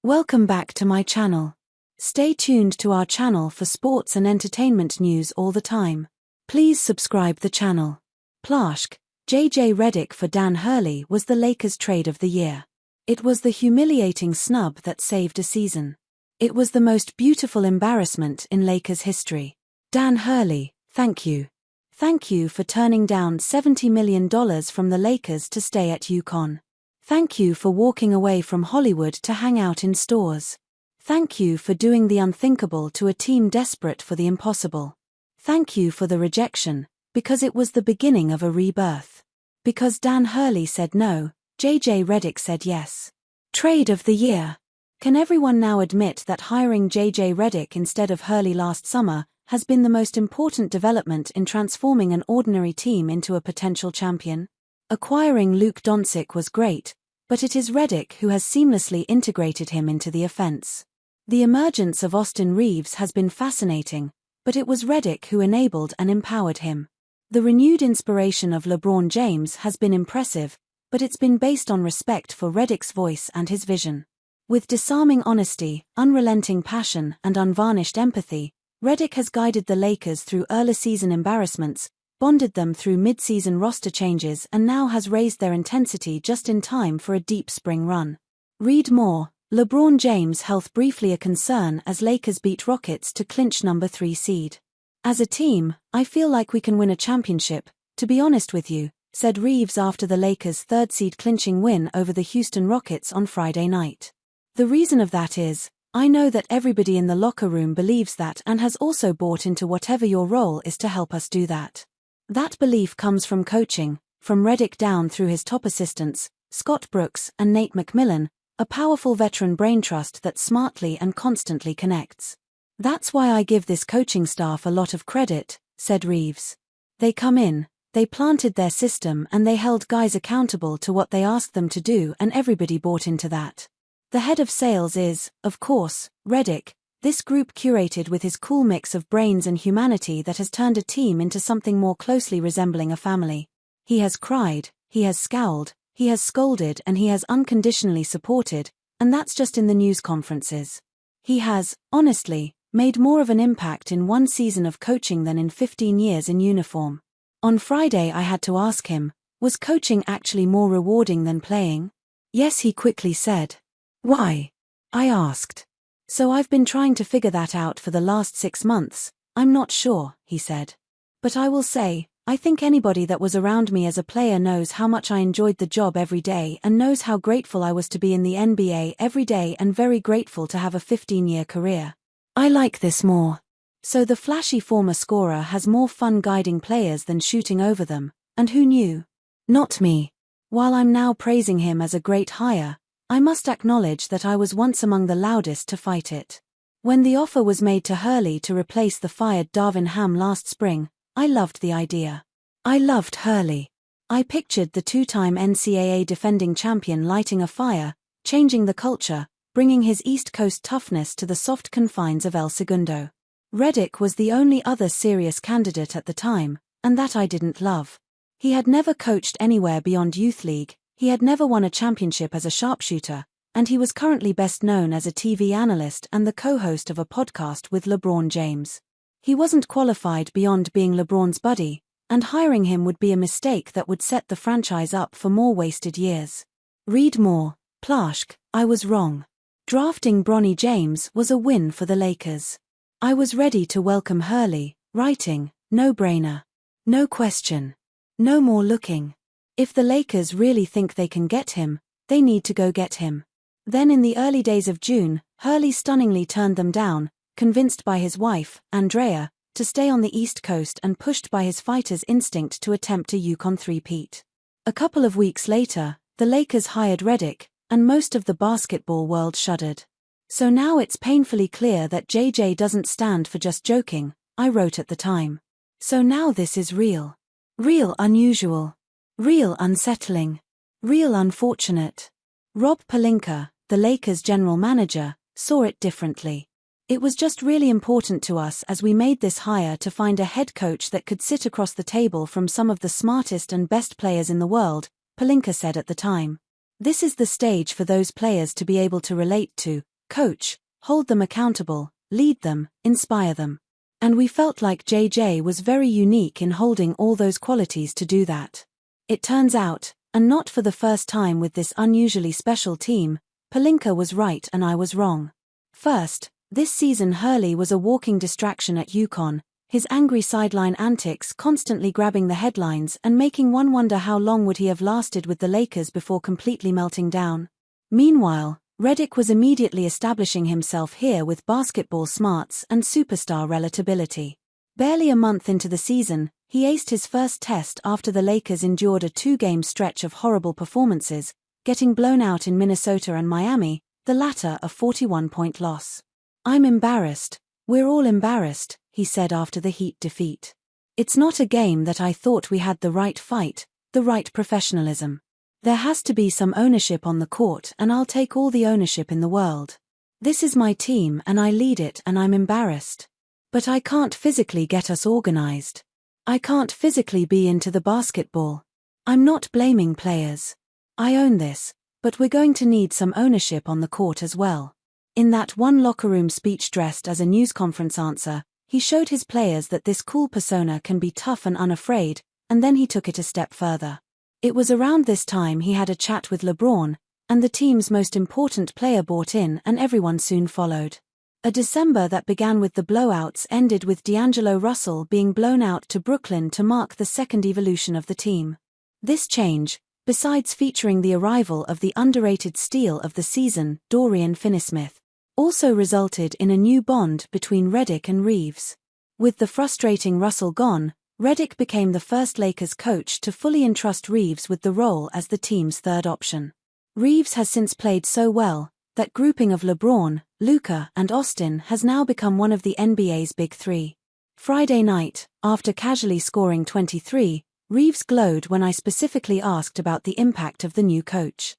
Welcome back to my channel. Stay tuned to our channel for sports and entertainment news all the time. Please subscribe the channel. Plaschke, Redick for Dan Hurley was the Lakers' trade of the year. It was the humiliating snub that saved a season. It was the most beautiful embarrassment in Lakers history. Dan Hurley, thank you. Thank you for turning down $70 million from the Lakers to stay at UConn. Thank you for walking away from Hollywood to hang out in stores. Thank you for doing the unthinkable to a team desperate for the impossible. Thank you for the rejection, because it was the beginning of a rebirth. Because Dan Hurley said no, Redick said yes. Trade of the year. Can everyone now admit that hiring Redick instead of Hurley last summer has been the most important development in transforming an ordinary team into a potential champion? Acquiring Luke Doncic was great, but it is Redick who has seamlessly integrated him into the offense. The emergence of Austin Reeves has been fascinating, but it was Redick who enabled and empowered him. The renewed inspiration of LeBron James has been impressive, but it's been based on respect for Redick's voice and his vision. With disarming honesty, unrelenting passion, and unvarnished empathy, Redick has guided the Lakers through early-season embarrassments, bonded them through mid-season roster changes, and now has raised their intensity just in time for a deep spring run. Read more. LeBron James' health briefly a concern as Lakers beat Rockets to clinch number 3 seed. As a team, I feel like we can win a championship, to be honest with you, said Reeves after the Lakers' third-seed clinching win over the Houston Rockets on Friday night. The reason of that is, I know that everybody in the locker room believes that and has also bought into whatever your role is to help us do that. That belief comes from coaching, from Redick down through his top assistants, Scott Brooks and Nate McMillan, a powerful veteran brain trust that smartly and constantly connects. That's why I give this coaching staff a lot of credit, said Reeves. They come in, they planted their system and they held guys accountable to what they asked them to do and everybody bought into that. The head of sales is, of course, Redick, this group curated with his cool mix of brains and humanity that has turned a team into something more closely resembling a family. He has cried, he has scowled, he has scolded and he has unconditionally supported, and that's just in the news conferences. He has, honestly, made more of an impact in one season of coaching than in 15 years in uniform. On Friday I had to ask him, was coaching actually more rewarding than playing? Yes, he quickly said. Why? I asked. So I've been trying to figure that out for the last 6 months, I'm not sure, he said. But I will say, I think anybody that was around me as a player knows how much I enjoyed the job every day and knows how grateful I was to be in the NBA every day and very grateful to have a 15-year career. I like this more. So the flashy former scorer has more fun guiding players than shooting over them, and who knew? Not me. While I'm now praising him as a great hire, I must acknowledge that I was once among the loudest to fight it. When the offer was made to Hurley to replace the fired Darvin Ham last spring, I loved the idea. I loved Hurley. I pictured the 2-time NCAA defending champion lighting a fire, changing the culture, bringing his East Coast toughness to the soft confines of El Segundo. Redick was the only other serious candidate at the time, and that I didn't love. He had never coached anywhere beyond Youth League, he had never won a championship as a sharpshooter, and he was currently best known as a TV analyst and the co-host of a podcast with LeBron James. He wasn't qualified beyond being LeBron's buddy, and hiring him would be a mistake that would set the franchise up for more wasted years. Read more. Plaschke, I was wrong. Drafting Bronny James was a win for the Lakers. I was ready to welcome Hurley, writing, no-brainer. No question. No more looking. If the Lakers really think they can get him, they need to go get him. Then in the early days of June, Hurley stunningly turned them down, convinced by his wife, Andrea, to stay on the East Coast and pushed by his fighter's instinct to attempt a UConn three-peat. A couple of weeks later, the Lakers hired Redick, and most of the basketball world shuddered. So now it's painfully clear that JJ doesn't stand for just joking, I wrote at the time. So now this is real. Real unusual. Real unsettling. Real unfortunate. Rob Pelinka, the Lakers' general manager, saw it differently. It was just really important to us as we made this hire to find a head coach that could sit across the table from some of the smartest and best players in the world, Pelinka said at the time. This is the stage for those players to be able to relate to, Coach, hold them accountable, lead them, inspire them. And we felt like JJ was very unique in holding all those qualities to do that. It turns out, and not for the first time with this unusually special team, Pelinka was right and I was wrong. First, this season Hurley was a walking distraction at UConn, his angry sideline antics constantly grabbing the headlines and making one wonder how long would he have lasted with the Lakers before completely melting down. Meanwhile, Redick was immediately establishing himself here with basketball smarts and superstar relatability. Barely a month into the season, he aced his first test after the Lakers endured a 2-game stretch of horrible performances, getting blown out in Minnesota and Miami, the latter a 41-point loss. "I'm embarrassed. We're all embarrassed," he said after the Heat defeat. "It's not a game that I thought we had the right fight, the right professionalism. There has to be some ownership on the court and I'll take all the ownership in the world. This is my team and I lead it and I'm embarrassed. But I can't physically get us organized. I can't physically be into the basketball. I'm not blaming players. I own this, but we're going to need some ownership on the court as well." In that one locker room speech dressed as a news conference answer, he showed his players that this cool persona can be tough and unafraid, and then he took it a step further. It was around this time he had a chat with LeBron, and the team's most important player bought in and everyone soon followed. A December that began with the blowouts ended with D'Angelo Russell being blown out to Brooklyn to mark the second evolution of the team. This change, besides featuring the arrival of the underrated steal of the season, Dorian Finney-Smith, also resulted in a new bond between Redick and Reeves. With the frustrating Russell gone, Redick became the first Lakers coach to fully entrust Reeves with the role as the team's third option. Reeves has since played so well, that grouping of LeBron, Luka, and Austin has now become one of the NBA's big three. Friday night, after casually scoring 23, Reeves glowed when I specifically asked about the impact of the new coach.